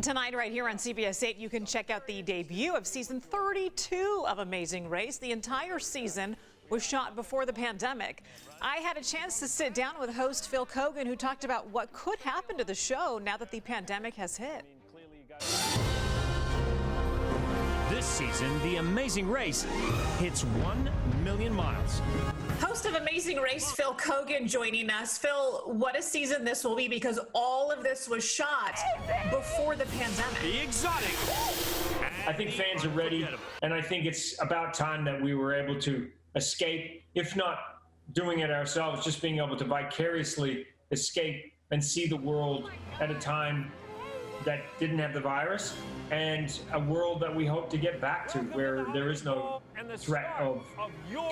Tonight, right here on CBS 8, you can check out the debut of season 32 of Amazing Race. The entire season was shot before the pandemic. I had a chance to sit down with host Phil Kogan, who talked about what could happen to the show now that the pandemic has hit. This season, The Amazing Race hits 1 million miles. Host of Amazing Race, Phil Kogan, joining us. Phil, what a season this will be, because all of this was shot before the pandemic. The exotic. I think fans are ready, and I think it's about time that we were able to escape, if not doing it ourselves, just being able to vicariously escape and see the world at a time that didn't have the virus, and a world that we hope to get back to where there is no threat of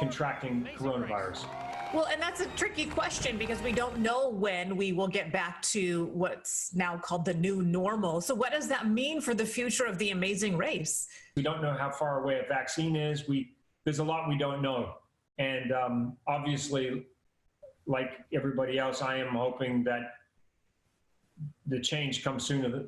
contracting coronavirus. Well, and that's a tricky question because we don't know when we will get back to what's now called the new normal. So what does that mean for the future of The Amazing Race? We don't know how far away a vaccine is. There's a lot we don't know. And obviously, like everybody else, I am hoping that the change comes sooner,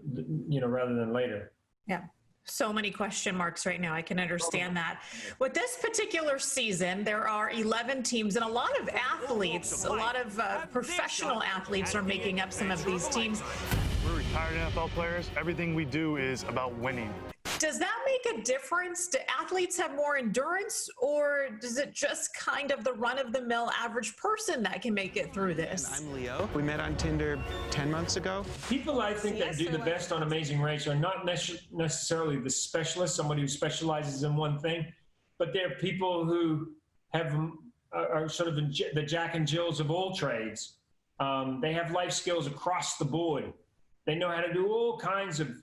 rather than later. Yeah. So many question marks right now. I can understand that. With this particular season, there are 11 teams and a lot of athletes, a lot of professional athletes are making up some of these teams. We're retired NFL players. Everything we do is about winning. Does that make a difference? Do athletes have more endurance, or does it just kind of the run-of-the-mill average person that can make it through this? I'm Leo. We met on Tinder 10 months ago. People I think that do the best on Amazing Race are not necessarily the specialist, somebody who specializes in one thing, but they're people who are sort of the Jack and Jills of all trades. They have life skills across the board. They know how to do all kinds of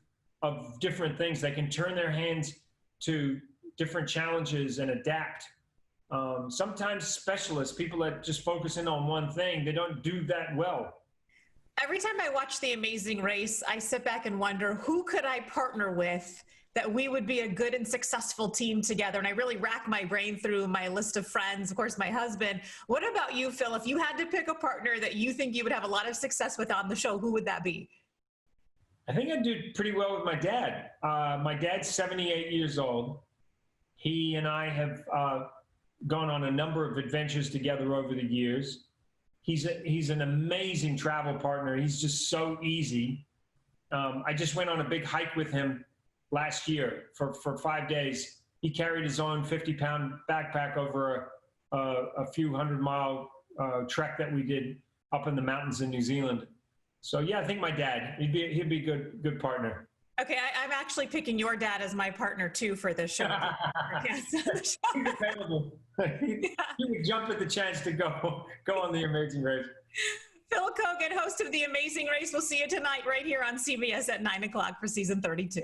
different things. They can turn their hands to different challenges and adapt. Sometimes specialists, people that just focus in on one thing, they don't do that well. Every time I watch The Amazing Race, I sit back and wonder, who could I partner with that we would be a good and successful team together? And I really rack my brain through my list of friends, of course, my husband. What about you, Phil? If you had to pick a partner that you think you would have a lot of success with on the show, who would that be? I think I do pretty well with my dad. My dad's 78 years old. He and I have gone on a number of adventures together over the years. He's an amazing travel partner. He's just so easy. I just went on a big hike with him last year for 5 days. He carried his own 50-pound backpack over a few 100-mile trek that we did up in the mountains in New Zealand. So yeah, I think my dad, he'd be a good partner. Okay, I'm actually picking your dad as my partner too for this show. He's available. He would jump at the chance to go on The Amazing Race. Phil Kogan, host of The Amazing Race. We'll see you tonight right here on CBS at 9 o'clock for season 32.